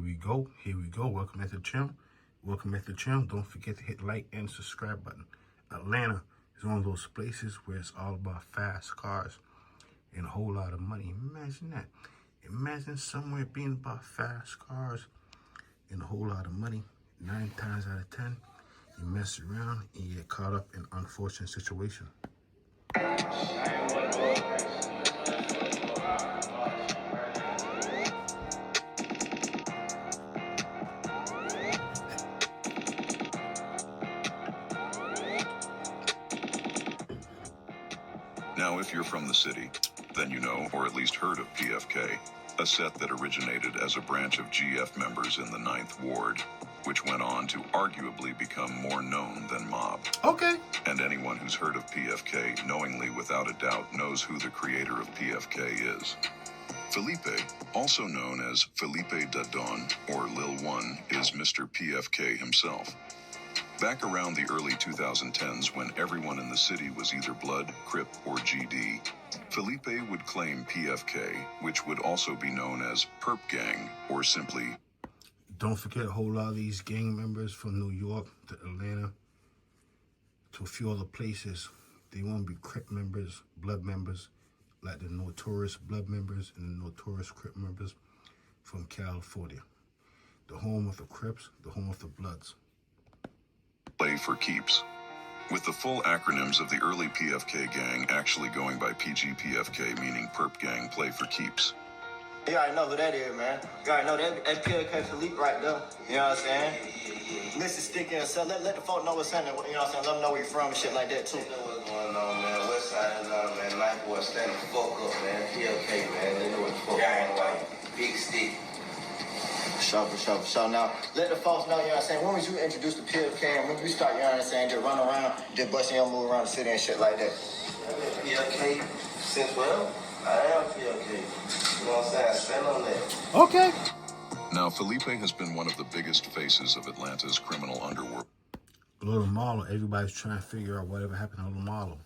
we go. Welcome back to the channel. Don't forget to hit the like and subscribe button. Atlanta is one of those places where it's all about fast cars and a whole lot of money. Imagine that. Imagine somewhere being about fast cars and a whole lot of money. 9 times out of 10, you mess around and you get caught up in an unfortunate situation. Now, if you're from the city, then you know, or at least heard of PFK, a set that originated as a branch of GF members in the 9th Ward, which went on to arguably become more known than Mob. Okay. And anyone who's heard of PFK knowingly, without a doubt, knows who the creator of PFK is. Felipe, also known as Felipe Dadon, or Lil One, is Mr. PFK himself. Back around the early 2010s, when everyone in the city was either Blood, Crip, or GD, Felipe would claim PFK, which would also be known as Perp Gang, or simply... Don't forget a whole lot of these gang members from New York to Atlanta to a few other places. They want to be Crip members, Blood members, like the notorious Blood members and the notorious Crip members from California. The home of the Crips, the home of the Bloods. Play for keeps, with the full acronyms of the early PFK gang actually going by PGPFK, meaning Perp Gang Play for Keeps. You already know who that is, man. You already know that PFK Philippe right there. You know what I'm saying? Mr. Sticky and stuff. Let the folk know what's happening. You know what I'm saying? Let them know where you're from and shit like that, too. You know what's going on, man. West side is on, man. Life boy, stand the fuck up, man. PFK, man. They know what the fuck. Gang white. Big stick. For sure. Now, let the folks know, you know what I'm saying, when was you introduced to PFK and when you start, you know what I'm saying, just run around, just busting your move around the city and shit like that? I've been PFK since, well, I am PFK. You know what I'm saying? I stand on that. Okay. Now, Felipe has been one of the biggest faces of Atlanta's criminal underworld. Little Marlo, everybody's trying to figure out whatever happened to Little Marlo.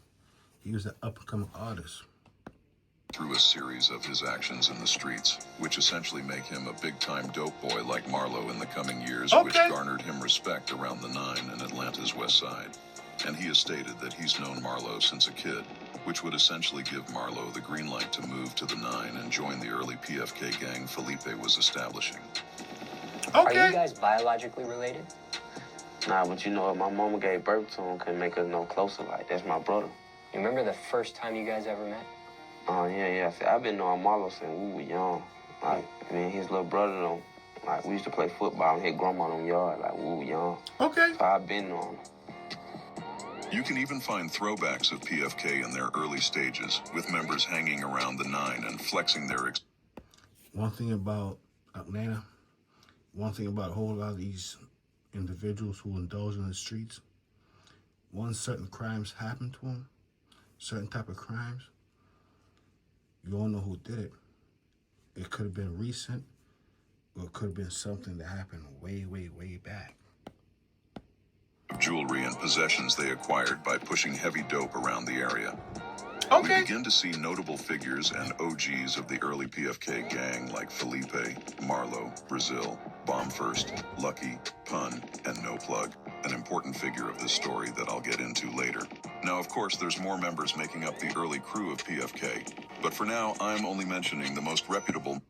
He was an up-and-coming artist. Through a series of his actions in the streets, which essentially make him a big-time dope boy like Marlo in the coming years, which garnered him respect around the 9 and Atlanta's west side. And he has stated that he's known Marlo since a kid, which would essentially give Marlo the green light to move to the 9 and join the early PFK gang Felipe was establishing. Okay. Are you guys biologically related? Nah, but you know what, my mama gave birth to him, couldn't make us no closer, like, that's my brother. You remember the first time you guys ever met? Oh, yeah. See, I've been knowing Marlo since we were young. Like, me and his little brother, though, like, we used to play football and hit grandma on the yard, like, we were young. Okay. So I've been knowing him. You can even find throwbacks of PFK in their early stages, with members hanging around the 9 and flexing their... One thing about Atlanta, one thing about a whole lot of these individuals who indulge in the streets, once certain crimes happen to them, certain type of crimes, you don't know who did it. It could have been recent, or it could have been something that happened way back. Jewelry and possessions they acquired by pushing heavy dope around the area. Okay. We begin to see notable figures and OGs of the early PFK gang like Felipe, Marlo, Brazil, Bomb First, Lucky, Pun, and No Plug, an important figure of this story that I'll get into later. Now, of course, there's more members making up the early crew of PFK, but for now, I'm only mentioning the most reputable.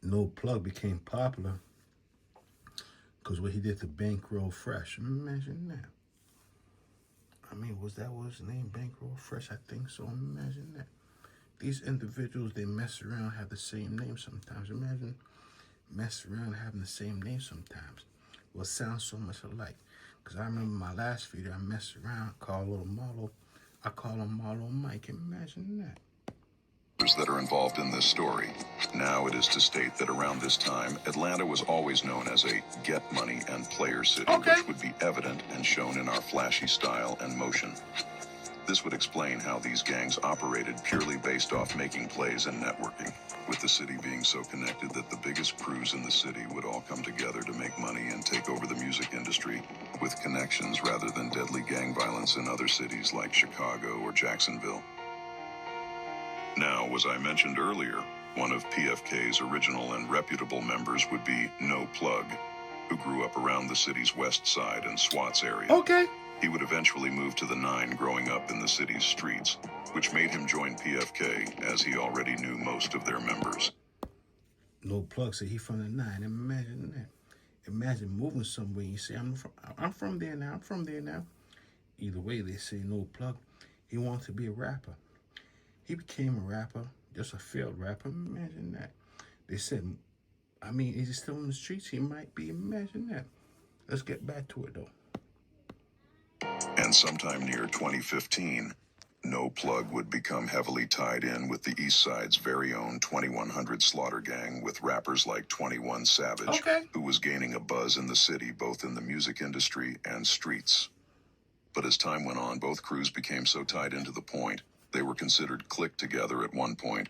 No Plug became popular because what he did to Bankroll Fresh. Imagine that. I mean, was his name, Bankroll Fresh? I think so. Imagine that. These individuals, they mess around, have the same name sometimes. Imagine mess around having the same name sometimes. Well, it sounds so much alike. Because I remember my last video, I messed around, called little Marlo. I call him Marlo Mike. Imagine that. That are involved in this story. Now it is to state that around this time, Atlanta was always known as a get money and player city, which would be evident and shown in our flashy style and motion. This would explain how these gangs operated purely based off making plays and networking, with the city being so connected that the biggest crews in the city would all come together to make money and take over the music industry, with connections rather than deadly gang violence in other cities like Chicago or Jacksonville. Now, as I mentioned earlier, One of PFK's original and reputable members would be No Plug, who grew up around the city's west side and Swats area. Okay. He would eventually move to the 9 growing up in the city's streets, which made him join PFK as he already knew most of their members. No Plug said he from the 9. Imagine that. Imagine moving somewhere and you say, I'm from there now. I'm from there now. Either way, they say No Plug. He wanted to be a rapper. He became a rapper, just a failed rapper. Imagine that. They said, I mean, is he still in the streets? He might be. Imagine that. Let's get back to it, though. And sometime near 2015, No Plug would become heavily tied in with the East Side's very own 2100 Slaughter Gang with rappers like 21 Savage, Okay. who was gaining a buzz in the city both in the music industry and streets. But as time went on, both crews became so tied into the point, they were considered clicked together at one point,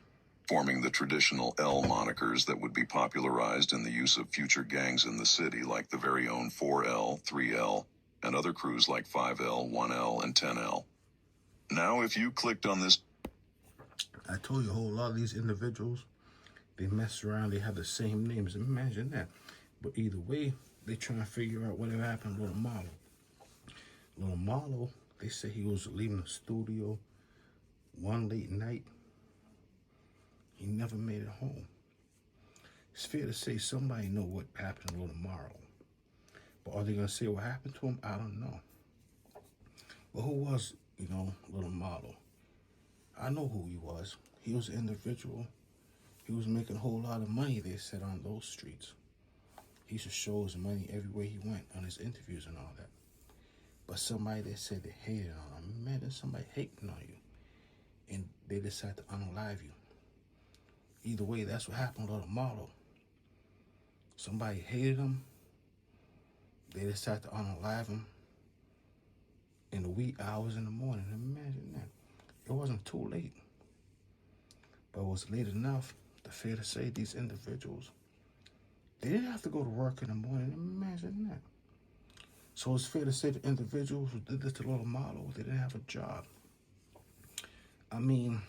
forming the traditional L monikers that would be popularized in the use of future gangs in the city like the very own 4L, 3L, and other crews like 5L, 1L, and 10L. Now, if you clicked on this... I told you a whole lot of these individuals, they mess around, they have the same names. Imagine that. But either way, they trying to figure out whatever happened to Little Marlo. Little Marlo, they say he was leaving the studio one late night. He never made it home. It's fair to say somebody know what happened to Little Marlo. But are they going to say what happened to him? I don't know. But who was, Little Marlo? I know who he was. He was an individual. He was making a whole lot of money, they said, on those streets. He used to show his money everywhere he went on his interviews and all that. But somebody, they said they hated on him. Imagine somebody hating on you. And they decide to unalive you. Either way, that's what happened to Little Marlo. Somebody hated him. They decided to unalive him in the wee hours in the morning. Imagine that. It wasn't too late. But it was late enough, fair to say, these individuals, they didn't have to go to work in the morning. Imagine that. So it's fair to say the individuals who did this to Little Marlo, they didn't have a job. I mean,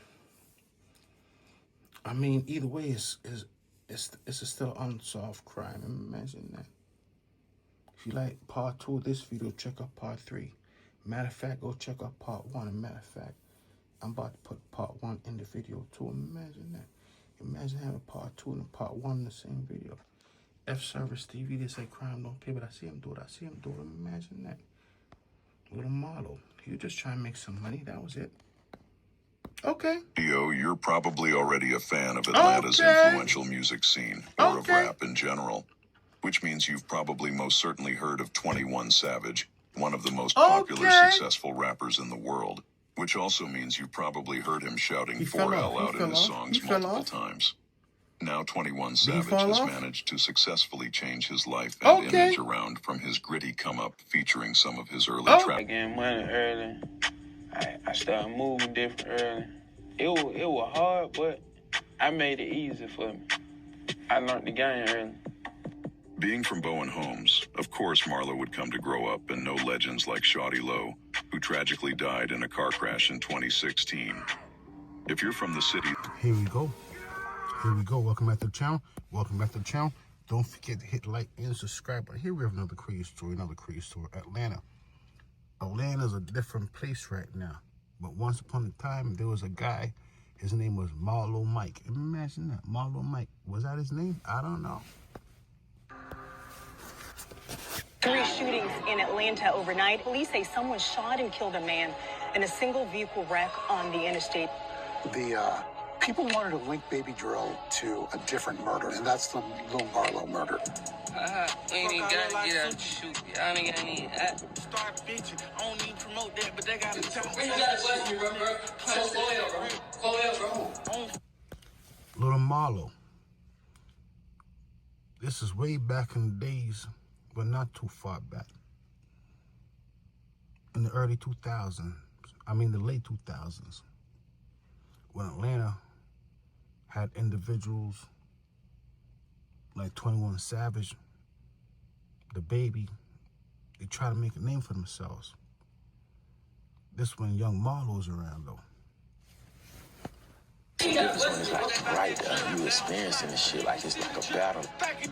either way, it's still unsolved crime. Imagine that. If you like part 2 of this video, check out part 3. Matter of fact, go check out part 1. And matter of fact, I'm about to put part 1 in the video too. Imagine that. Imagine having part 2 and part 1 in the same video. F-Service TV, they say crime don't pay, but I see him do it. Imagine that. Little Marlo, he was just trying to make some money. That was it. Okay. You're probably already a fan of Atlanta's influential music scene, or of rap in general, which means you've probably most certainly heard of 21 Savage, one of the most popular, successful rappers in the world, which also means you've probably heard him shouting 4L out in his songs multiple times. Now 21 Savage has managed to successfully change his life and image around from his gritty come-up featuring some of his early tracks. I getting money early. I started moving different early. It was hard, but I made it easy for me. I learned the game early. Being from Bowen Homes, of course Marlo would come to grow up and know legends like Shawty Lowe, who tragically died in a car crash in 2016. If you're from the city... Here we go. Welcome back to the channel. Don't forget to hit like and subscribe. But here we have another crazy story. Atlanta. Atlanta's a different place right now. But once upon a time, there was a guy. His name was Marlo Mike. Imagine that. Marlo Mike. Was that his name? I don't know. 3 shootings in Atlanta overnight. Police say someone shot and killed a man in a single vehicle wreck on the interstate. The people wanted to link Baby Drill to a different murder, and that's the Lil Marlo murder. We ain't even gotta get out and shoot. Y'all ain't gotta need that. Start bitching. I don't even promote that, but they gotta tell me. Little Marlo. This is way back in the days, but not too far back. In the early 2000s. The late 2000s. When Atlanta had individuals like 21 Savage, the Baby, they try to make a name for themselves. This when young Marlo's around though. difference when it's like right there. You experiencing this shit like it's like a battle.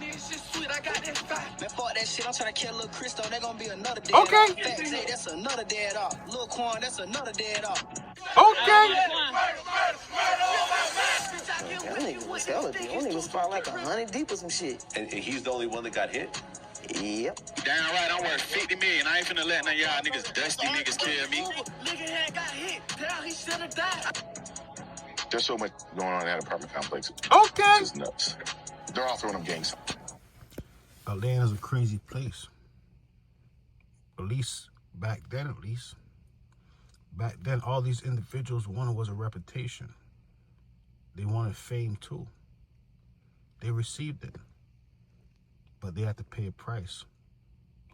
Man, fuck that shit. I'm trying to kill Lil Christo. They gonna be another dead Okay. off. Facts say that's another dead off. Lil Quan, that's another dead off. Okay. That nigga was hella deep. That nigga was about like 100 deep or some shit. And he's the only one that got hit? Yep. Damn right, I'm worth 50 million. I ain't finna let none of y'all niggas, dusty niggas, kill me. Nigga had got hit. Damn, he should have died. There's so much going on in that apartment complex. Okay. It's just nuts. They're all throwing them gangs. Atlanta's a crazy place. At least back then, Back then, all these individuals wanted was a reputation. They wanted fame too. They received it. But they had to pay a price.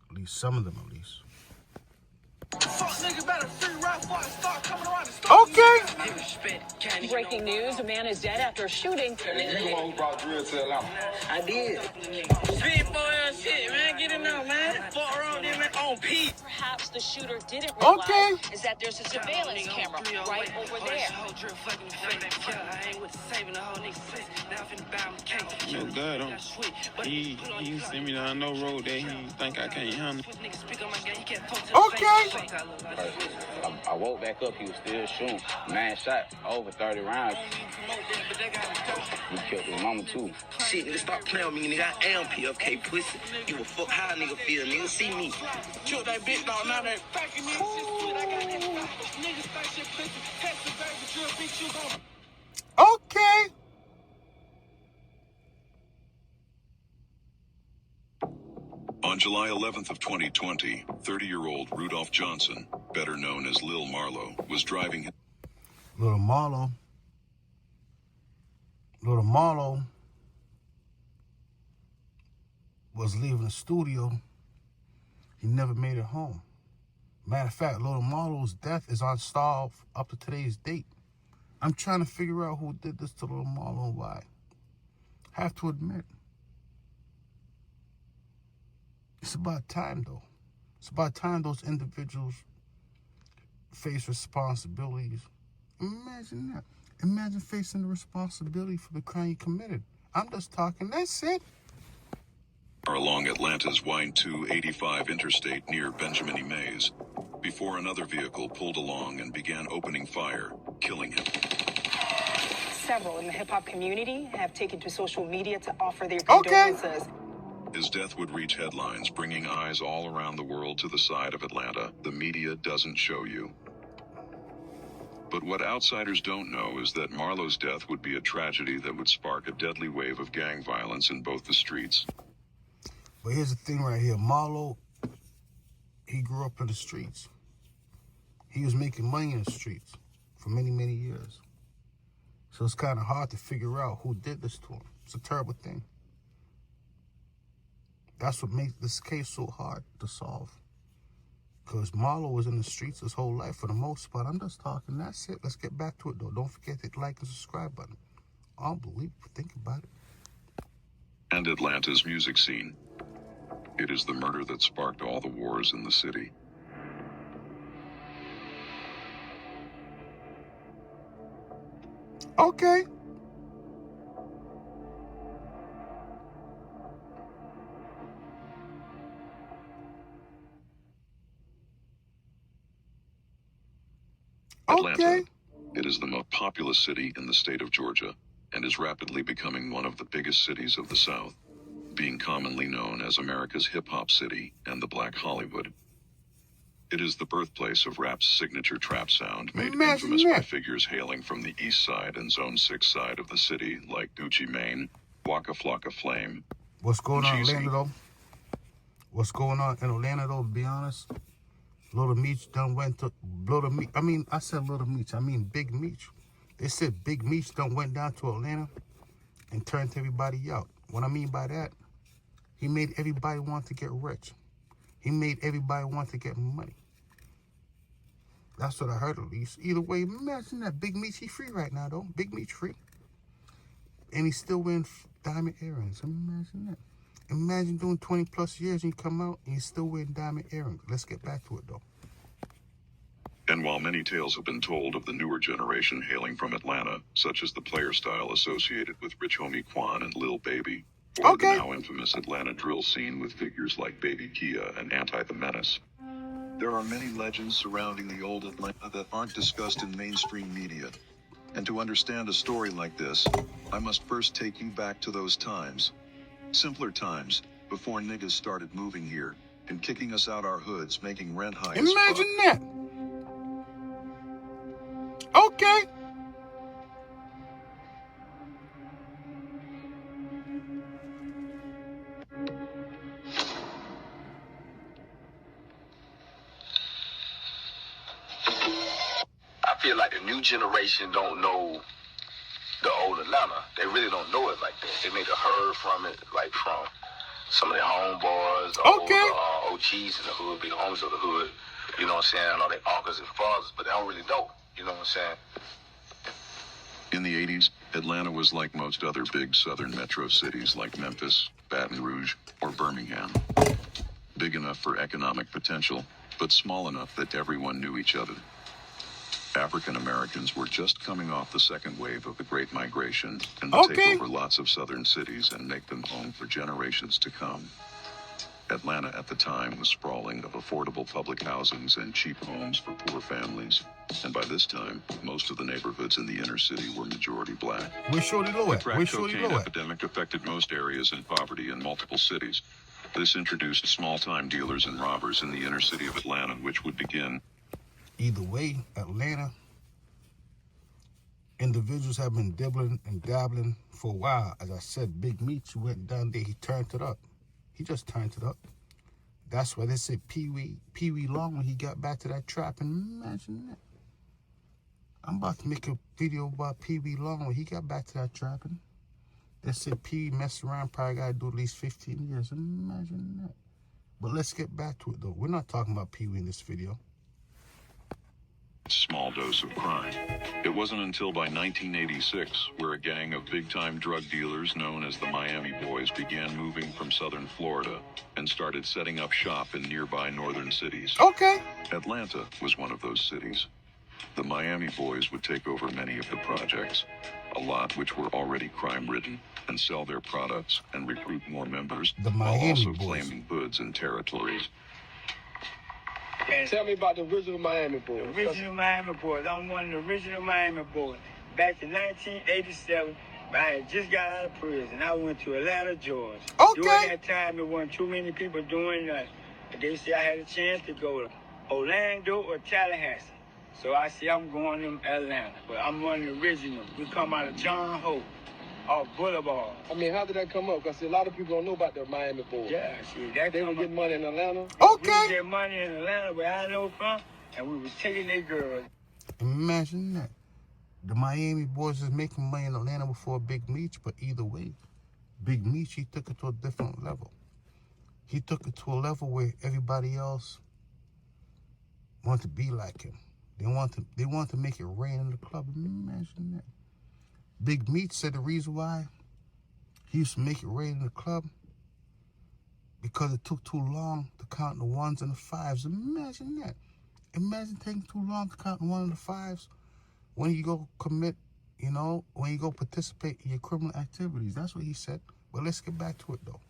At least some of them, at least. Okay. Breaking news, a man is dead after a shooting. You the one who brought drill to Atlanta. I did. Big boy ass shit, man. Get in there, man. Fuck around there, man. On Pete. Perhaps the shooter didn't realize is that there's a surveillance camera right over there. No God, he sent me down no road that he think I can't handle. Okay. I woke back up, he was still shooting. Man shot, over 30 rounds. He killed his mama too. Shit, nigga, stop playing with me, nigga. I am PFK pussy. Give a fuck how a nigga feel, nigga. See me. Killed that bitch dog, now that. Okay. On July 11th of 2020, 30-year-old Rudolph Johnson, better known as Lil Marlo, was driving. Little Marlo was leaving the studio. He never made it home. Matter of fact, Little Marlo's death is unsolved up to today's date. I'm trying to figure out who did this to Little Marlo and why. Have to admit, it's about time, though. It's about time those individuals face responsibilities. Imagine that. Imagine facing the responsibility for the crime you committed. I'm just talking. That's it. Along Atlanta's Wine 285 interstate near Benjamin E. Mays, before another vehicle pulled along and began opening fire, killing him. Several in the hip-hop community have taken to social media to offer their condolences. His death would reach headlines, bringing eyes all around the world to the side of Atlanta the media doesn't show you. But what outsiders don't know is that Marlo's death would be a tragedy that would spark a deadly wave of gang violence in both the streets. But here's the thing right here. Marlo, he grew up in the streets. He was making money in the streets for many, many years. So it's kind of hard to figure out who did this to him. It's a terrible thing. That's what makes this case so hard to solve. Because Marlo was in the streets his whole life for the most part. I'm just talking. That's it. Let's get back to it, though. Don't forget to hit like and subscribe button. Unbelievable. Think about it. And Atlanta's music scene. It is the murder that sparked all the wars in the city. Okay. Atlanta. It is the most populous city in the state of Georgia and is rapidly becoming one of the biggest cities of the South, being commonly known as America's hip-hop city and the Black Hollywood. It is the birthplace of rap's signature trap sound, made infamous by figures hailing from the east side and Zone 6 side of the city like Gucci Mane, Waka Flocka Flame. What's going on in Atlanta, though? What's going on in Atlanta, though, to be honest? Little Meech done went to... I said Little Meech. I mean Big Meech. They said Big Meech done went down to Atlanta and turned everybody out. What I mean by that, he made everybody want to get rich. He made everybody want to get money. That's what I heard, at least. Either way, imagine that. Big Meech, he free right now, though. Big Meech free. And he's still wearing diamond earrings. Imagine that. Imagine doing 20 plus years and you come out and you're still wearing diamond earrings. Let's get back to it, though. And while many tales have been told of the newer generation hailing from Atlanta, such as the player style associated with Rich Homie Quan and Lil Baby, or the now infamous Atlanta drill scene with figures like Baby Kia and Anti the Menace, there are many legends surrounding the old Atlanta that aren't discussed in mainstream media. And to understand a story like this, I must first take you back to those times. Simpler times, before niggas started moving here and kicking us out our hoods, making rent high as fuck. Imagine that. Okay. I feel like the new generation don't know the old Atlanta. They really don't know it like that. They may have heard from it, like from some of their homeboys, or OGs in the hood, big homies of the hood. You know what I'm saying? I know their uncles and fathers, but they don't really know. You know what I'm saying? In the 80s, Atlanta was like most other big southern metro cities like Memphis, Baton Rouge, or Birmingham. Big enough for economic potential, but small enough that everyone knew each other. African Americans were just coming off the second wave of the Great Migration and would take over lots of southern cities and make them home for generations to come. Atlanta at the time was sprawling of affordable public housings and cheap homes for poor families. And by this time, most of the neighborhoods in the inner city were majority black. Where's Shorty Low at? The crack cocaine epidemic affected most areas in poverty in multiple cities. This introduced small-time dealers and robbers in the inner city of Atlanta, which would begin. Either way, Atlanta, individuals have been dibbling and dabbling for a while. As I said, Big Meech went down there, he turned it up. He just turned it up. That's why they said Pee Wee Long when he got back to that trap. And imagine that. I'm about to make a video about Pee Wee Long when he got back to that trapping. They said Pee Wee messed around, probably got to do at least 15 years. Imagine that. But let's get back to it, though. We're not talking about Pee Wee in this video. Small dose of crime. It wasn't until by 1986 where a gang of big-time drug dealers known as the Miami Boys began moving from southern Florida and started setting up shop in nearby northern cities. Atlanta was one of those cities. The Miami Boys would take over many of the projects, a lot which were already crime-ridden, and sell their products and recruit more members, while also claiming hoods and territories. Tell me about the original Miami Boys. The original Miami Boys. I'm one of the original Miami Boys. Back in 1987, I had just got out of prison. I went to Atlanta, Georgia. During that time, there weren't too many people doing nothing. But they said I had a chance to go to Orlando or Tallahassee. So I said, I'm going to Atlanta. But I'm one of the originals. We come out of John Hope. Off Boulevard. I mean, how did that come up? Because a lot of people don't know about the Miami Boys. Yeah, see, they don't get money in Atlanta. We get money in Atlanta where I know from, and we was taking their girls. Imagine that. The Miami Boys is making money in Atlanta before Big Meech, but either way, Big Meech, he took it to a different level. He took it to a level where everybody else wanted to be like him. They want to make it rain in the club. Imagine that. Big Meech said the reason why he used to make it rain in the club because it took too long to count the ones and the fives. Imagine that. Imagine taking too long to count the one and the fives when you go commit, you know, when you go participate in your criminal activities. That's what he said. But let's get back to it, though.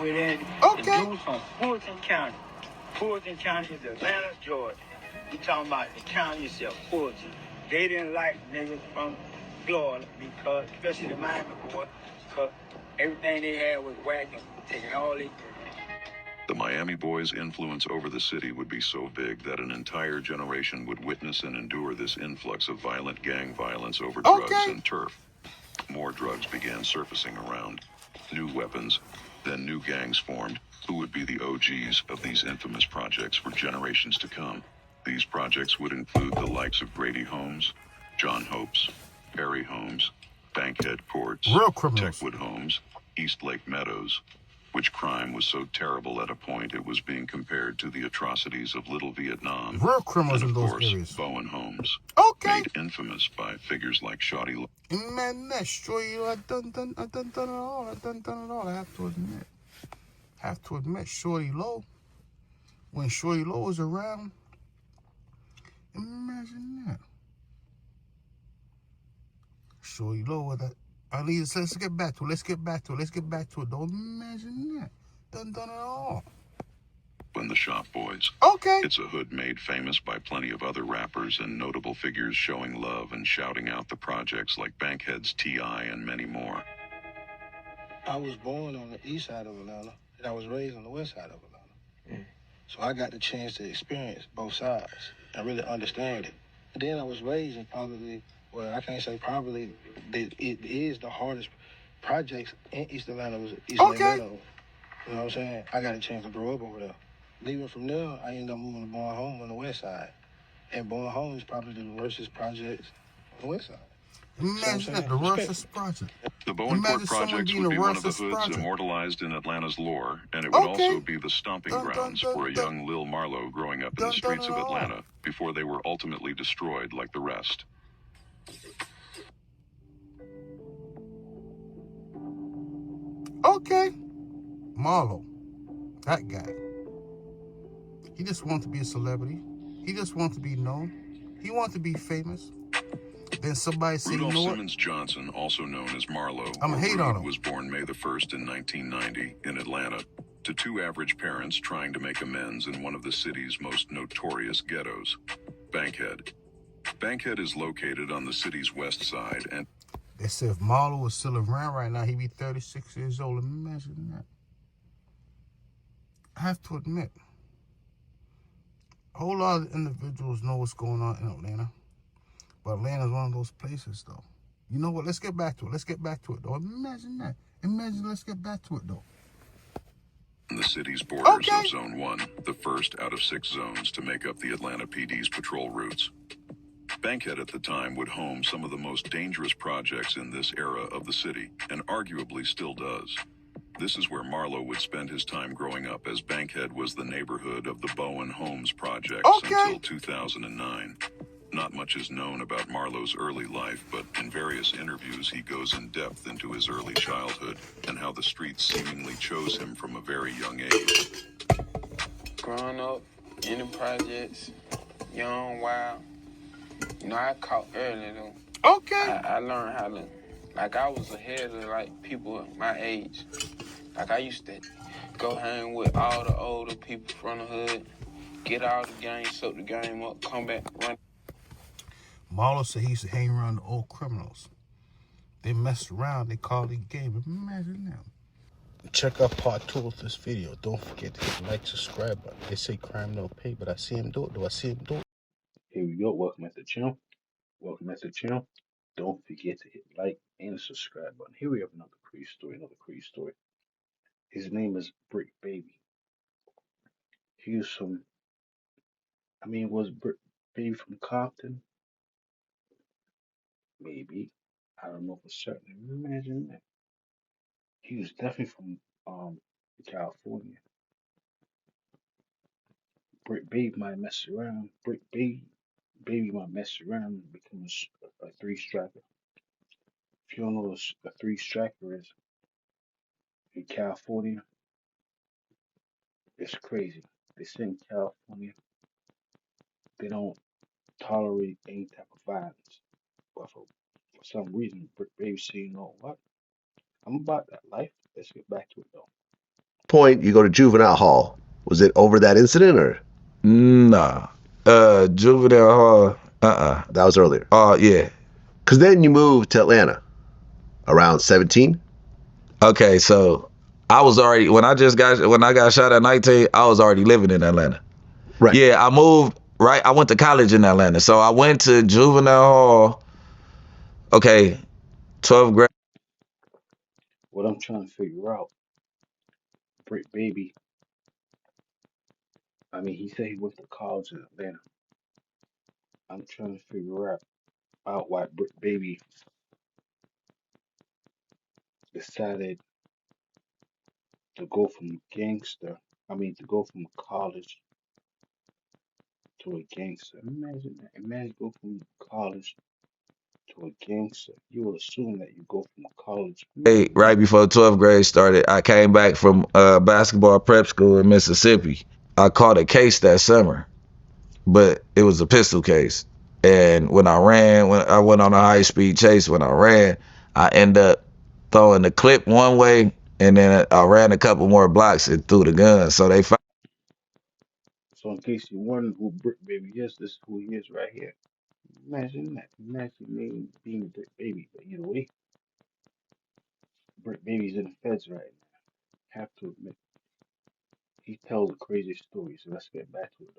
We're in the dudes from Fulton County. Fulton County is Atlanta, Georgia. We talking about the county itself, Fulton. They didn't like niggas from Florida because, especially the Miami Boys, because everything they had was whacking, taking all their. The Miami Boys' influence over the city would be so big that an entire generation would witness and endure this influx of violent gang violence over drugs and turf. More drugs began surfacing around. New weapons, then new gangs formed, who would be the OGs of these infamous projects for generations to come. These projects would include the likes of Grady Homes, John Hopes, Perry Homes, Bankhead Courts, Techwood Homes, East Lake Meadows, which crime was so terrible at a point it was being compared to the atrocities of Little Vietnam. Real criminals and of in those course, areas. Bowen Homes, made infamous by figures like Shawty Lo. Man, that Shorty Low, I done it all. I have to admit, Shorty Low, when Shorty Low was around, Imagine that. Show you lower that. Let's get back to it. Let's get back to it. Don't imagine that. Done it all. When the Shop Boys. Okay. It's a hood made famous by plenty of other rappers and notable figures showing love and shouting out the projects like Bankhead's T.I. and many more. I was born on the east side of Atlanta, and I was raised on the west side of Atlanta. So I got the chance to experience both sides and really understand it. And then I was raised in probably, well, I can't say probably, it is the hardest projects in East Atlanta was East Atlanta. You know what I'm saying? I got a chance to grow up over there. Leaving from there, I ended up moving to Bowen Home on the west side. And Bowen Home is probably the worstest projects on the west side. Imagine that, the worstest project. The Bowen Court projects would be one of the hoods immortalized in Atlanta's lore, and it would also be the stomping grounds for a young Lil Marlo growing up in the streets of Atlanta before they were ultimately destroyed like the rest. Okay. Marlo, that guy. He just wanted to be a celebrity. He just wanted to be known. He wanted to be famous. Then somebody said, Rudolph you know Simmons Johnson, also known as Marlo, I'm gonna hate on him. was born May the 1st in 1990 in Atlanta to two average parents trying to make amends in one of the city's most notorious ghettos, Bankhead. Bankhead is located on the city's west side, and they said if Marlo was still around right now, he'd be 36 years old. Imagine that. I have to admit, a whole lot of individuals know what's going on in Atlanta. But Atlanta's one of those places, though. You know what? Let's get back to it. Though. Imagine that. Let's get back to it, though. The city's borders of Zone 1, the first out of 6 zones to make up the Atlanta PD's patrol routes. Bankhead at the time would home some of the most dangerous projects in this era of the city, and arguably still does. This is where Marlo would spend his time growing up, as Bankhead was the neighborhood of the Bowen Homes projects until 2009. Not much is known about Marlo's early life, but in various interviews he goes in depth into his early childhood and how the streets seemingly chose him from a very young age. Growing up in the projects, young, wild, you know, I caught early though. Okay. I learned how to, like I was ahead of like people my age. Like I used to go hang with all the older people from the hood, get all the game, soak the game up, come back, run. Marlo said he used to hang around the old criminals. They messed around, they called it game. Imagine that. Check out part 2 of this video. Don't forget to hit like, subscribe button. They say crime no pay, but I see him do it. Do I see him do it? Here we go. Welcome to the channel. Don't forget to hit like and the subscribe button. Here we have another crazy story. His name is Brick Baby. He was from, was Brick Baby from Compton? Maybe. I don't know for certain. Imagine that. He was definitely from California. Brick Baby might mess around. Baby might mess around and become a 3-striker. If you don't know what a 3-striker is in California, it's crazy. They say in California they don't tolerate any type of violence. But for some reason, Brick Baby said, you know what? I'm about that life. Let's get back to it though. Point, you go to juvenile hall. Was it over that incident or? Nah. Juvenile hall. That was earlier. Yeah. Cause then you moved to Atlanta around 17. Okay, so I was already when I got shot at 19, I was already living in Atlanta. Right. Yeah, I moved. Right, I went to college in Atlanta, so I went to juvenile hall. Okay, 12th grade. What I'm trying to figure out, Brick Baby. He said he went to college in Atlanta. I'm trying to figure out why Brick Baby decided to go from to go from college to a gangster. Imagine that. Imagine go from college to a gangster. You would assume that you go from college. Right before 12th grade started, I came back from basketball prep school in Mississippi. I caught a case that summer. but it was a pistol case. And when I went on a high speed chase, when I ran, I end up throwing the clip one way, and then I ran a couple more blocks and threw the gun. So they found. So in case you're wondering who Brick Baby is, this is who he is right here. Imagine that. Imagine me being Brick Baby, but either way, Brick Baby's in the feds right now. Have to admit, he tells a crazy story. So let's get back to it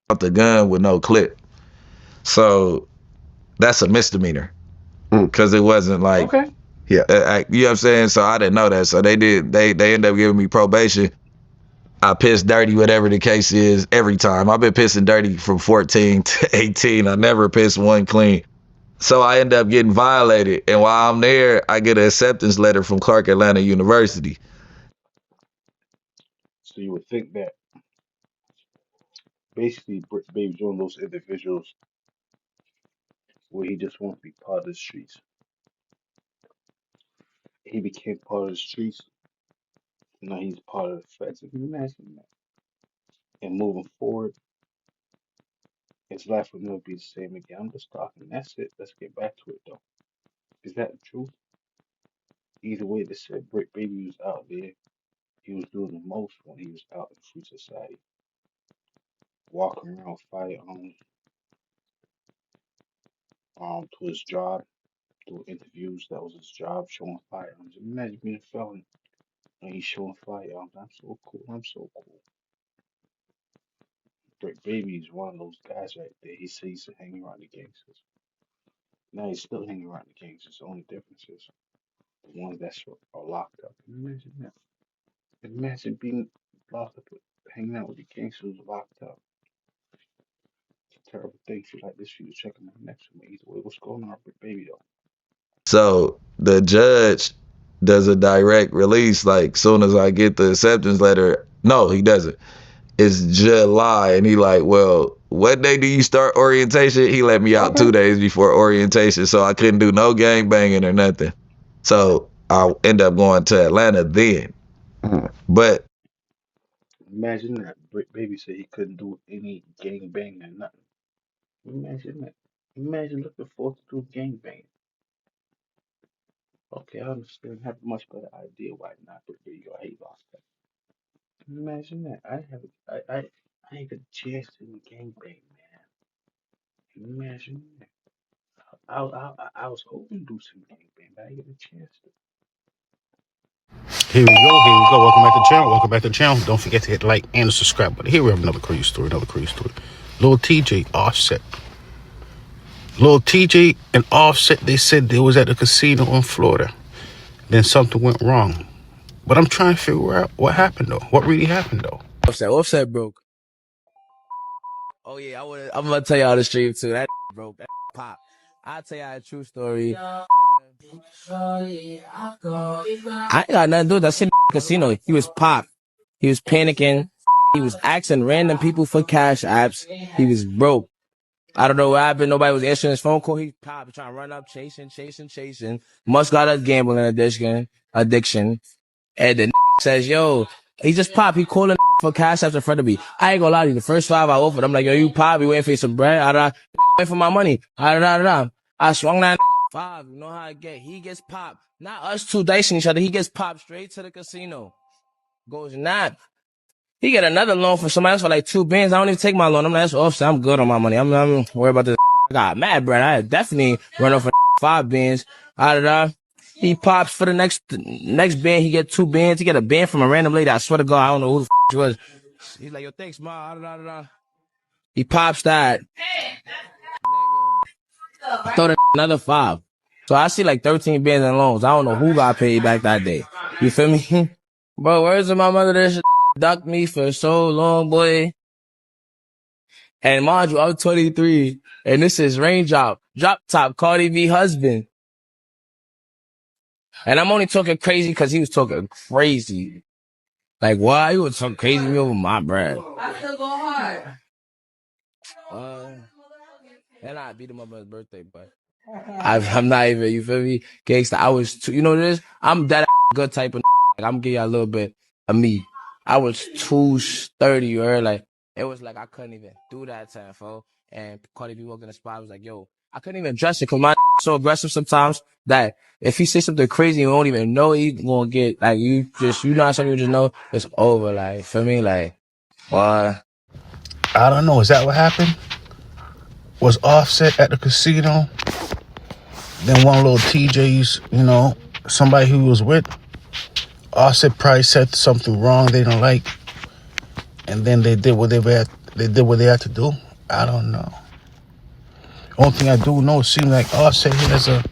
though. The gun with no clip. So that's a misdemeanor because it wasn't like, Okay. yeah, you know what I'm saying? So I didn't know that. So they ended up giving me probation. I piss dirty, whatever the case is, every time. I've been pissing dirty from 14 to 18. I never pissed one clean. So I end up getting violated. And while I'm there, I get an acceptance letter from Clark Atlanta University. So you would think that basically Brick Baby's one of those individuals where he just wants to be part of the streets. He became part of the streets. Now he's part of the feds. Imagine that. And moving forward, his life will never be the same again. I'm just talking. That's it. Let's get back to it though. Is that the truth? Either way, they said Brick Baby was out there. He was doing the most when he was out in free society, walking around with firearms, to his job, doing interviews. That was his job, showing firearms. Imagine being a felon and he's showing firearms. I'm so cool. I'm so cool. Brick Baby is one of those guys right there. He says he used to hang around the gangsters. Now he's still hanging around the gangsters. The only difference is the ones that are locked up. Imagine that. Imagine being locked up, hanging out with the gangsters locked up. It's a terrible thing. Feel like this for you to check him out next to me. Either way, what's going on, Brick Baby though? So the judge does a direct release like soon as I get the acceptance letter. No, he doesn't. It's July, and he like, well, what day do you start orientation? He let me out Okay. 2 days before orientation, so I couldn't do no gang banging or nothing. So I end up going to Atlanta then. But Imagine that. Brick Baby said he couldn't do any gang banging or nothing. Imagine that. Imagine looking forward to do gang banging. Okay, I understand. Have a much better idea why not Brick Baby or he lost that. Imagine that. I ain't got a chance to do gang bang, man. Imagine that. I was hoping to do some gang bang, but I didn't get a chance to. Here we go. Here we go. Welcome back to the channel. Welcome back to the channel. Don't forget to hit like and subscribe button. Here we have another crazy story. Another crazy story. Lil TJ Offset. Lil TJ and Offset, they said they was at a casino in Florida. Then something went wrong. But I'm trying to figure out what happened though. What really happened though? Offset broke. Oh yeah, I'm gonna tell y'all the stream too. That broke. That pop. I'll tell y'all a true story. I ain't got nothing to do with that shit in the casino. He was pop. He was panicking. He was asking random people for cash apps. He was broke. I don't know what happened. Nobody was answering his phone call. He popped, trying to run up, chasing. Must got a gambling addiction. And the nigga says, yo, he just popped. He calling for cash apps in front of me. I ain't gonna lie to you. The first 5 I offered, I'm like, yo, you pop. You waiting for some bread? Waiting for my money. I swung that nigga 5. You know how I get. He gets popped. Not us two dicing each other. He gets popped straight to the casino. Goes not. He get another loan from somebody else for like 2 bands. I don't even take my loan. I'm like, that's Offset. I'm good on my money. I'm worried about this. I got mad, bread. I definitely run off for 5 bands. He pops for the next band. He get 2 bands. He get a band from a random lady. I swear to God, I don't know who the she was. He's like, yo, thanks, ma. He pops that. Throw another 5. So I see like 13 bands in loans. I don't know who got paid back that day. You feel me? Bro, where's my mother? This ducked me for so long, boy. And mind you, I'm 23, and this is Drop Top, Cardi B husband. And I'm only talking crazy because he was talking crazy. Like, why? You was talking crazy to me over my bread. I still go hard. And I beat him up on his birthday, but I'm not even, you feel me? Gangsta, I was too, you know what it is? I'm that good type of nigga. Like, I'm gonna give you a little bit of me. I was 230, or like, it was like I couldn't even do that time, fo. And Cardi B walked in the spot. I was like, yo, I couldn't even address it because my nigga's so aggressive sometimes that if he says something crazy, you won't even know he gonna get like you know how some people just know it's over. Like, feel me? Like, what? I don't know. Is that what happened? Was Offset at the casino? Then one little TJ's, somebody who was with Offset probably said something wrong they don't like, and then they did what they had to do. I don't know. Only thing I do know, it seems like Offset has a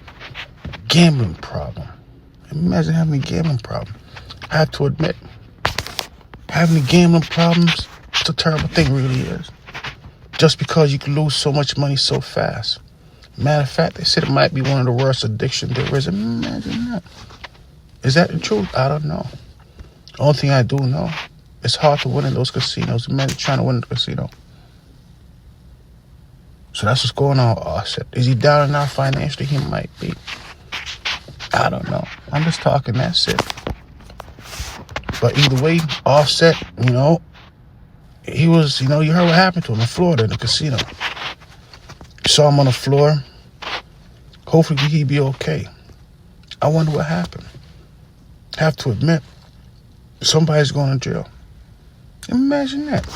gambling problem. Imagine having a gambling problem. I have to admit, having gambling problems, it's a terrible thing, really is. Just because you can lose so much money so fast. Matter of fact, they said it might be one of the worst addictions there is. Imagine that. Is that the truth? I don't know. The only thing I do know, it's hard to win in those casinos. Imagine trying to win in the casino. So that's what's going on with Offset. Is he down and out financially? He might be. I don't know. I'm just talking, that's it. But either way, Offset, he was, you heard what happened to him in Florida in the casino. You saw him on the floor. Hopefully he'd be okay. I wonder what happened. Have to admit, somebody's going to jail. Imagine that.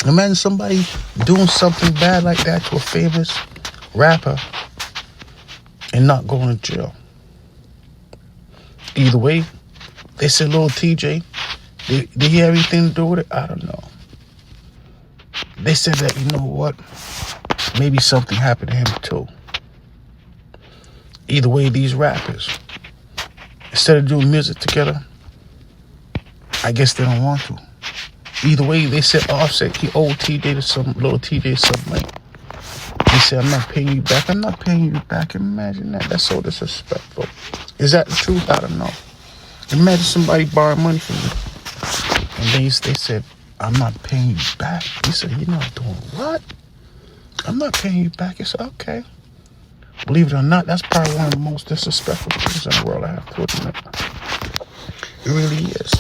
Imagine somebody doing something bad like that to a famous rapper and not going to jail. Either way, they said little TJ, did he have anything to do with it? I don't know. They said that, you know what? Maybe something happened to him too. Either way, these rappers, instead of doing music together, I guess they don't want to. Either way, they said Offset, he owed little TJ some money. He said, I'm not paying you back. I'm not paying you back. Imagine that. That's so disrespectful. Is that the truth? I don't know. Imagine somebody borrowing money from you. And they said, I'm not paying you back. He said, you're not doing what? I'm not paying you back. He said, okay. Believe it or not, that's probably one of the most disrespectful things in the world, I have to admit. It really is.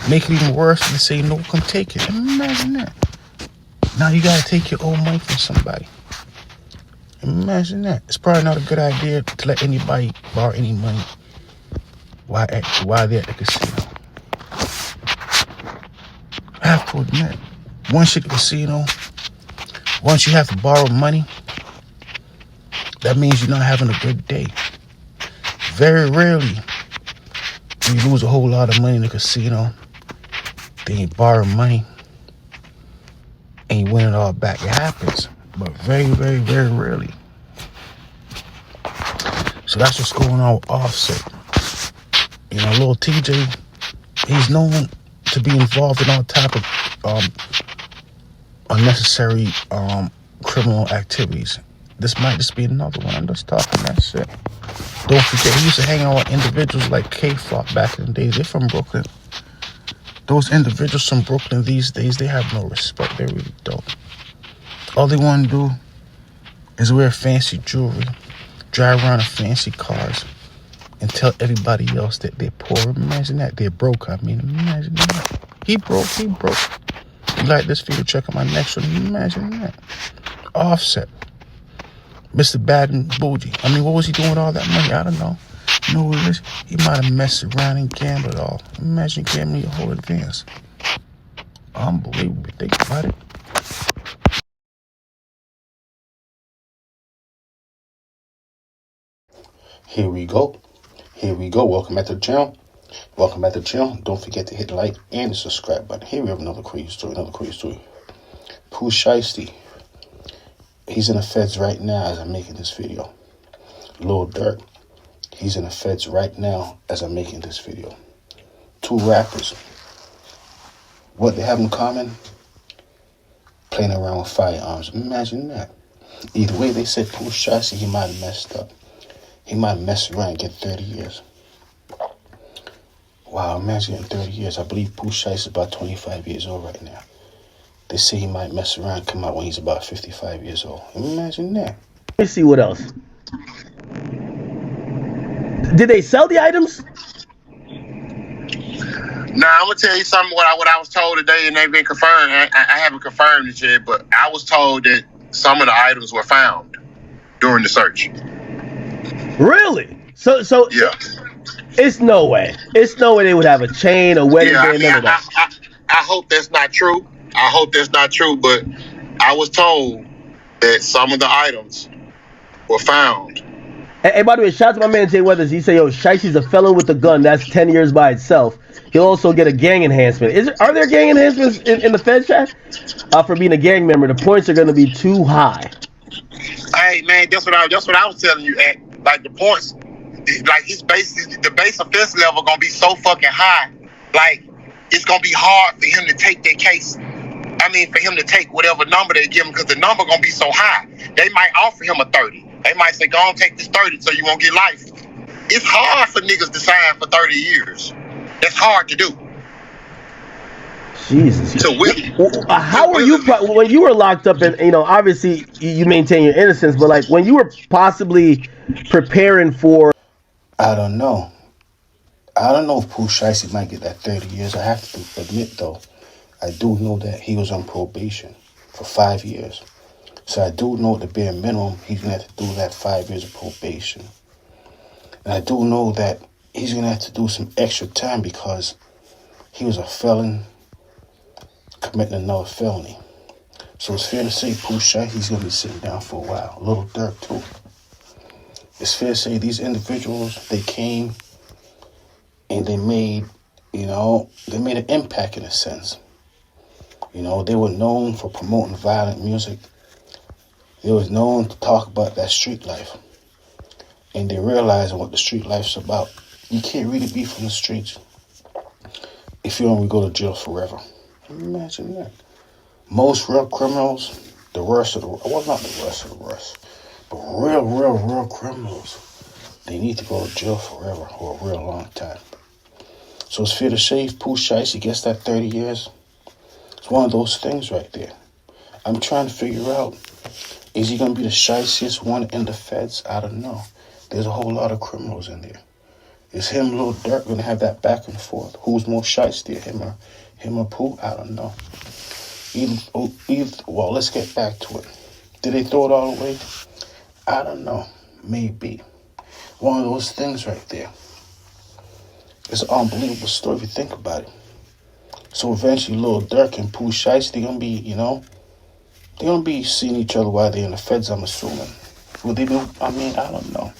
Make it even worse than say, no, come take it. Imagine that. Now you gotta take your own money from somebody. Imagine that. It's probably not a good idea to let anybody borrow any money while they're at the casino. I have to admit, once you're at the casino, once you have to borrow money, that means you're not having a good day. Very rarely do you lose a whole lot of money in the casino, then you borrow money, and you win it all back. It happens, but very, very, very rarely. So that's what's going on with Offset. Little TJ, he's known to be involved in all type of unnecessary criminal activities. This might just be another one. I'm just talking that shit. Don't forget, he used to hang out with individuals like K-Flop back in the days. They're from Brooklyn. Those individuals from Brooklyn these days, they have no respect. They really don't. All they want to do is wear fancy jewelry, drive around in fancy cars, and tell everybody else that they're poor. Imagine that. They're broke. Imagine that. He broke. You like this video, check out my next one. Imagine that. Offset. Mr. Bad and Bougie. What was he doing with all that money? I don't know. You know what it is? He might have messed around and gambled it all. Imagine gambling your whole advance. Unbelievable. Think about it. Here we go. Welcome back to the channel. Don't forget to hit the like and the subscribe button. Here we have another crazy story. Pooh Shiesty. He's in the feds right now as I'm making this video. Lil Durk. He's in the feds right now as I'm making this video. Two rappers. What they have in common? Playing around with firearms. Imagine that. Either way, they said Pooh Shiesty, he might have messed up. He might mess around and get 30 years. Wow, imagine getting 30 years. I believe Pooh Shiesty is about 25 years old right now. They say he might mess around and come out when he's about 55 years old. Imagine that. Let's see what else. Did they sell the items? Now I'm gonna tell you something. What I was told today, and they've been confirmed. I haven't confirmed it yet, but I was told that some of the items were found during the search. Really? So Yeah. It's no way. It's no way they would have a chain, a wedding Yeah, I band, mean, none of that. I hope that's not true. I hope that's not true, but I was told that some of the items were found. Hey, by the way, shout out to my man Jay Weathers. He said, yo, Shicey's a felon with a gun. That's 10 years by itself. He'll also get a gang enhancement. Are there gang enhancements in the Fed chat? For being a gang member, the points are going to be too high. Hey, man, that's what I was telling you. Like, the points, like, the base offense level going to be so fucking high. Like, it's going to be hard for him to take their case. I mean, for him to take whatever number they give him, because the number going to be so high. They might offer him a 30. They might say, go on, take this 30 so you won't get life. It's hard for niggas to sign for 30 years. That's hard to do. Jesus. So how were you, when you were locked up, and, obviously you maintain your innocence, but, like, when you were possibly preparing for... I don't know. I don't know if Pooh Shiesty might get that 30 years. I have to admit, though, I do know that he was on probation for 5 years. So I do know at the bare minimum he's going to have to do that 5 years of probation. And I do know that he's going to have to do some extra time because he was a felon committing another felony. So it's fair to say Pooh Shiesty's going to be sitting down for a while. Little Dirk, too. It's fair to say these individuals, they came and they made, they made an impact in a sense. They were known for promoting violent music. They was known to talk about that street life. And they realized what the street life's about. You can't really be from the streets if you don't go to jail forever. Imagine that. Most real criminals, the worst of the worst, well, not the worst of the worst, but real criminals, they need to go to jail forever or a real long time. So it's fair to say if Pooh Shiesty gets that 30 years, it's one of those things right there. I'm trying to figure out, is he going to be the shiestiest one in the feds? I don't know. There's a whole lot of criminals in there. Is him, Lil Durk, going to have that back and forth? Who's more shiesty, him or Pooh? I don't know. Well, let's get back to it. Did they throw it all away? I don't know. Maybe. One of those things right there. It's an unbelievable story if you think about it. So eventually Lil Durk and Pooh Shiesty, they're going to be, they're going to be seeing each other while they're in the feds, I'm assuming. Will they be? I don't know.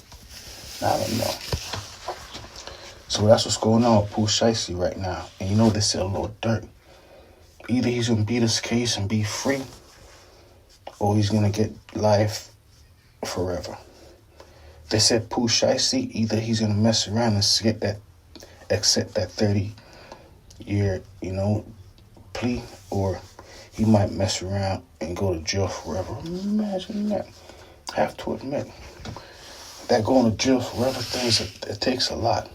So that's what's going on with Pooh Shiesty right now. And they said Lil Durk. Either he's going to beat his case and be free, or he's going to get life forever. They said Pooh Shiesty, either he's going to mess around and accept that 30-year, plea, or he might mess around and go to jail forever. Imagine that. I have to admit, that going to jail forever things, it takes a lot.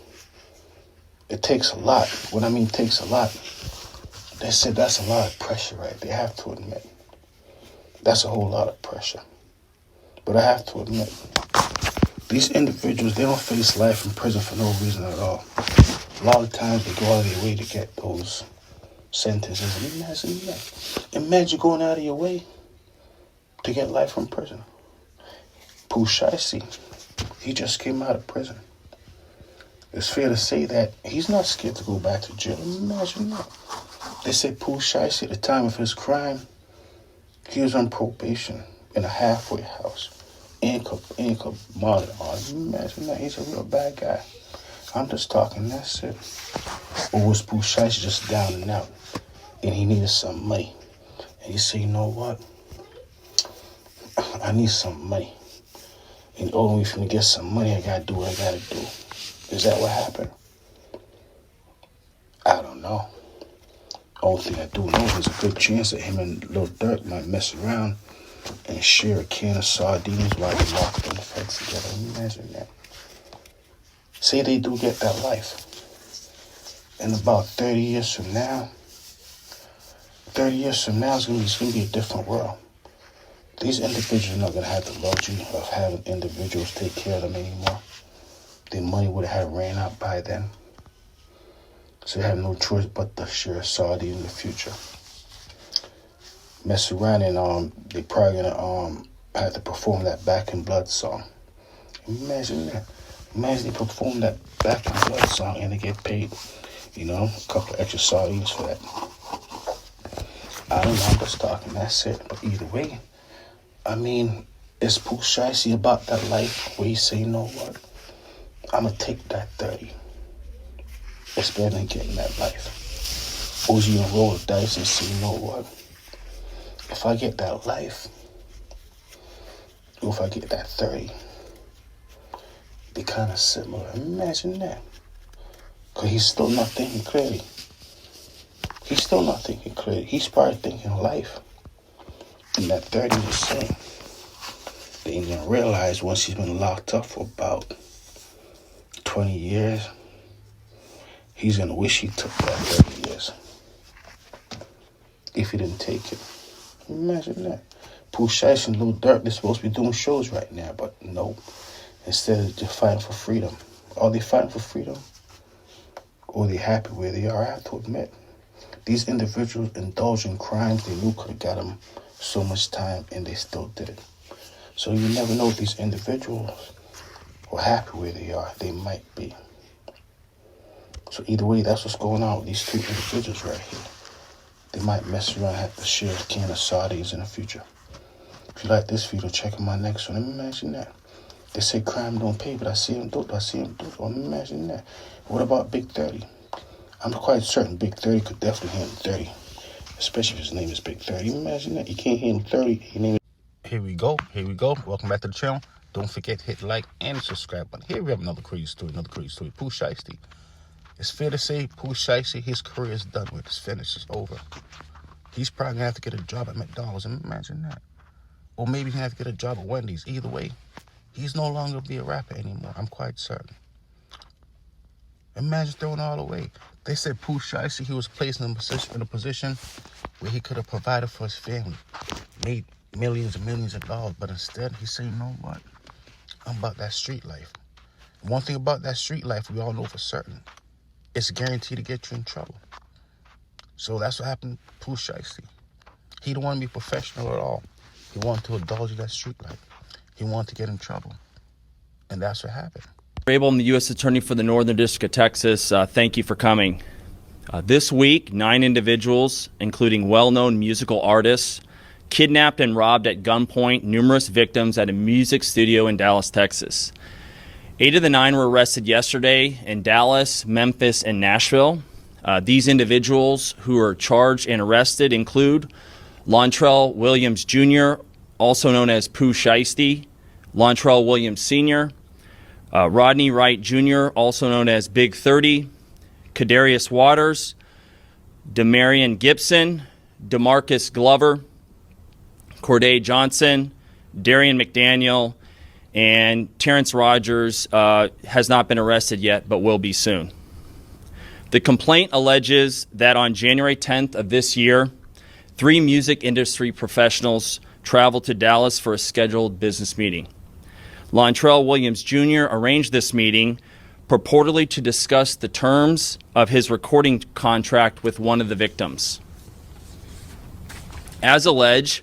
It takes a lot. What I mean takes a lot, they said that's a lot of pressure right there. I have to admit. That's a whole lot of pressure. But I have to admit, these individuals, they don't face life in prison for no reason at all. A lot of times they go out of their way to get those sentences. Imagine that. Imagine going out of your way to get life from prison. Pooh Shiesty, he just came out of prison. It's fair to say that he's not scared to go back to jail. Imagine that. They say Pooh Shiesty, at the time of his crime, he was on probation in a halfway house. And could monitor on. Imagine that. He's a real bad guy. I'm just talking, that's it. Or was Pooh Shiesty just down and out? And he needed some money. And he said, you know what? I need some money. And the only way for me to get some money, I gotta do what I gotta do. Is that what happened? I don't know. Only thing I do know is a good chance that him and Lil Durk might mess around and share a can of sardines while they're locked in the feds together. Imagine that. Say they do get that life. And about 30 years from now, it's gonna be a different world. These individuals are not gonna have the luxury of having individuals take care of them anymore. Their money would have ran out by then. So they have no choice but to share sardines in the future. Mess around and they probably gonna have to perform that Back in Blood song. Imagine that. Imagine they perform that Back in Blood song and they get paid, a couple of extra sardines for that. I don't know, I'm just talking, that's it. But either way, I mean, it's Pooh Shiesty about that life where he say, you know what? I'm going to take that 30. It's better than getting that life. Or you gonna roll the dice and say, you know what? If I get that life, or if I get that 30, they're kind of similar. Imagine that. Because he's still not thinking clearly. He's still not thinking clearly. He's probably thinking life. And that 30 is saying, they ain't gonna realize once he's been locked up for about 20 years, he's gonna wish he took that 30 years. If he didn't take it. Imagine that. Pooh Shiesty and Lil Durk, they're supposed to be doing shows right now, but no. Instead of just fighting for freedom. Are they fighting for freedom? Or are they happy where they are? I have to admit. These individuals indulge in crimes they knew could have got them so much time, and they still did it. So you never know if these individuals are happy where they are. They might be. So either way, that's what's going on with these two individuals right here. They might mess around and have to share a can of sardines in the future. If you like this video, check out my next one. Imagine that. They say crime don't pay, but I see him do it. Imagine that. What about Big 30? I'm quite certain Big 30 could definitely handle 30. Especially if his name is Big 30. Imagine that. You can't handle 30. Here we go. Welcome back to the channel. Don't forget to hit like and subscribe button. Here we have another crazy story. Pooh Shiesty. It's fair to say Pooh Shiesty, his career is done with. It's finished. It's over. He's probably going to have to get a job at McDonald's. Imagine that. Or maybe he'll have to get a job at Wendy's. Either way, he's no longer be a rapper anymore. I'm quite certain. Imagine throwing it all away. They said Pooh Shiesty, he was placed in a position where he could have provided for his family, made millions and millions of dollars, but instead he said, you know what? I'm about that street life. One thing about that street life we all know for certain, it's guaranteed to get you in trouble. So that's what happened to Pooh Shiesty. He didn't want to be professional at all. He wanted to indulge in that street life. He wanted to get in trouble. And that's what happened. Abel, I'm the U.S. Attorney for the Northern District of Texas. Thank you for coming. This week, 9 individuals, including well-known musical artists, kidnapped and robbed at gunpoint numerous victims at a music studio in Dallas, Texas. 8 of the 9 were arrested yesterday in Dallas, Memphis, and Nashville. These individuals who are charged and arrested include Lontrell Williams Jr., also known as Pooh Shiesty, Lontrell Williams Sr., Rodney Wright Jr., also known as Big 30, Kadarius Waters, Demarion Gibson, DeMarcus Glover, Corday Johnson, Darian McDaniel, and Terrence Rogers has not been arrested yet, but will be soon. The complaint alleges that on January 10th of this year, 3 music industry professionals traveled to Dallas for a scheduled business meeting. Lontrell Williams Jr. arranged this meeting purportedly to discuss the terms of his recording contract with one of the victims. As alleged,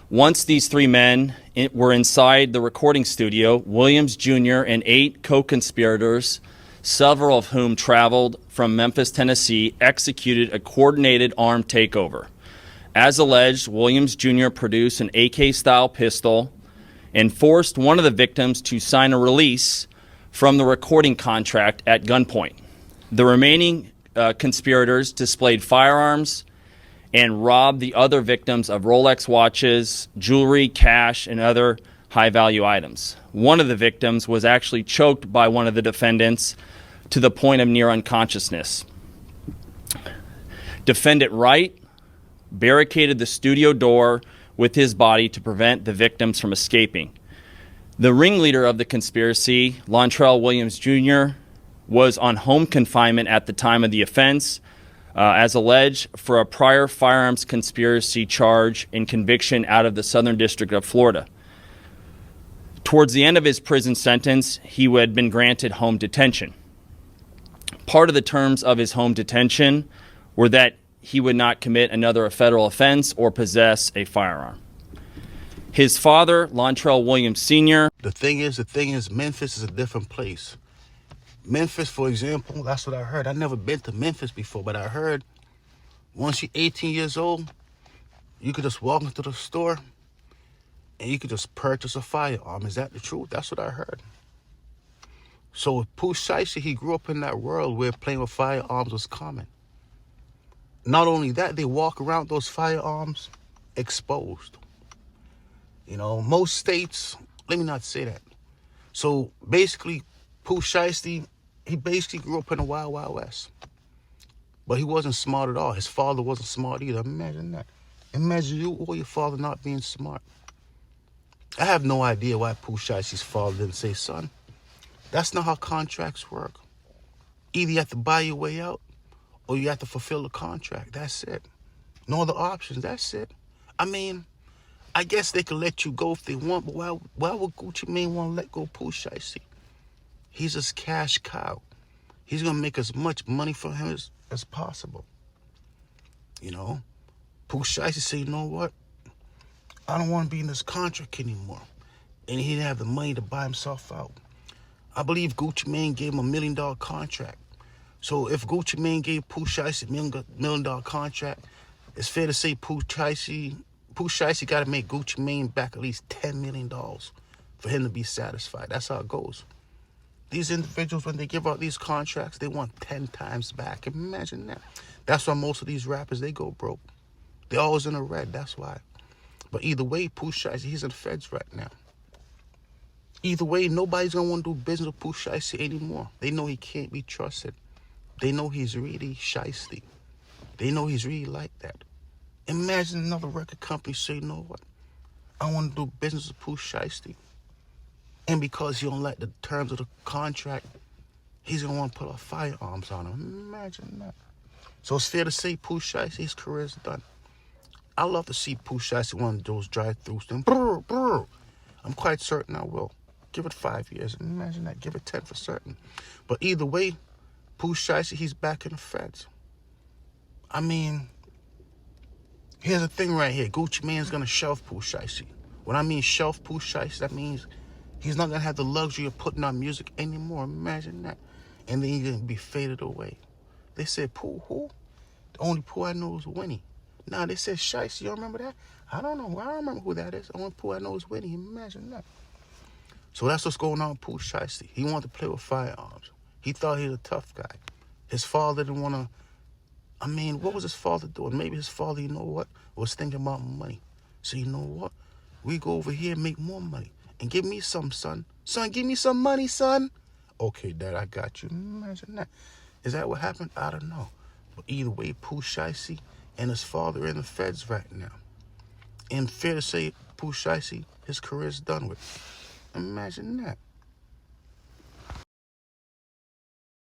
once these 3 men were inside the recording studio, Williams Jr. and 8 co-conspirators, several of whom traveled from Memphis, Tennessee, executed a coordinated armed takeover. As alleged, Williams Jr. produced an AK-style pistol and forced one of the victims to sign a release from the recording contract at gunpoint. The remaining conspirators displayed firearms and robbed the other victims of Rolex watches, jewelry, cash, and other high-value items. One of the victims was actually choked by one of the defendants to the point of near unconsciousness. Defendant Wright barricaded the studio door with his body to prevent the victims from escaping. The ringleader of the conspiracy, Lontrell Williams Jr., was on home confinement at the time of the offense, as alleged, for a prior firearms conspiracy charge and conviction out of the Southern District of Florida. Towards the end of his prison sentence, he had been granted home detention. Part of the terms of his home detention were that he would not commit another federal offense or possess a firearm. His father, Lontrell Williams Sr. The thing is, Memphis is a different place. Memphis, for example, that's what I heard. I've never been to Memphis before, but I heard once you're 18 years old, you could just walk into the store and you could just purchase a firearm. Is that the truth? That's what I heard. So with Pooh Shiesty, he grew up in that world where playing with firearms was common. Not only that, they walk around those firearms exposed. You know, most states, let me not say that. So basically, Pooh Shiesty, he basically grew up in the Wild Wild West. But he wasn't smart at all. His father wasn't smart either. Imagine that. Imagine you or your father not being smart. I have no idea why Pooh Shiesty's father didn't say, son, that's not how contracts work. Either you have to buy your way out or you have to fulfill the contract. That's it. No other options. That's it. I mean, I guess they could let you go if they want, but why would Gucci Mane want to let go of Pooh Shiesty? He's his cash cow. He's going to make as much money for him as possible. You know? Pooh Shiesty said, you know what? I don't want to be in this contract anymore. And he didn't have the money to buy himself out. I believe Gucci Mane gave him $1 million contract. So if Gucci Mane gave Pooh Shiesty $1 million contract, it's fair to say Pooh Shiesty got to make Gucci Mane back at least $10 million for him to be satisfied. That's how it goes. These individuals, when they give out these contracts, they want 10 times back. Imagine that. That's why most of these rappers, they go broke. They're always in the red, that's why. But either way, Pooh Shiesty, he's in the feds right now. Either way, nobody's going to want to do business with Pooh Shiesty anymore. They know he can't be trusted. They know he's really shiesty. They know he's really like that. Imagine another record company say, you know what? I want to do business with Pooh Shiesty. And because he don't like the terms of the contract, he's going to want to put our firearms on him. Imagine that. So it's fair to say Pooh Shiesty, his career is done. I love to see Pooh Shiesty one of those drive-thrus. I'm quite certain I will. Give it 5 years. Imagine that. Give it 10 for certain. But either way, Pooh Shiesty, he's back in the feds. I mean, here's the thing right here. Gucci Mane's going to shelf Pooh Shiesty. When I mean shelf Pooh Shiesty, that means he's not going to have the luxury of putting out music anymore. Imagine that. And then he's going to be faded away. They said, Pooh, who? The only Pooh I know is Winnie. Nah, they said Shiesty. You remember that? I don't know. I don't remember who that is. The only Pooh I know is Winnie. Imagine that. So that's what's going on with Pooh Shiesty. He wanted to play with firearms. He thought he was a tough guy. His father didn't want to... I mean, what was his father doing? Maybe his father, you know what, was thinking about money. So you know what? We go over here and make more money. And give me some, son. Son, give me some money, son. Okay, Dad, I got you. Imagine that. Is that what happened? I don't know. But either way, Pooh Shiesty and his father are in the feds right now. And fair to say, Pooh Shiesty, his career's done with. Imagine that.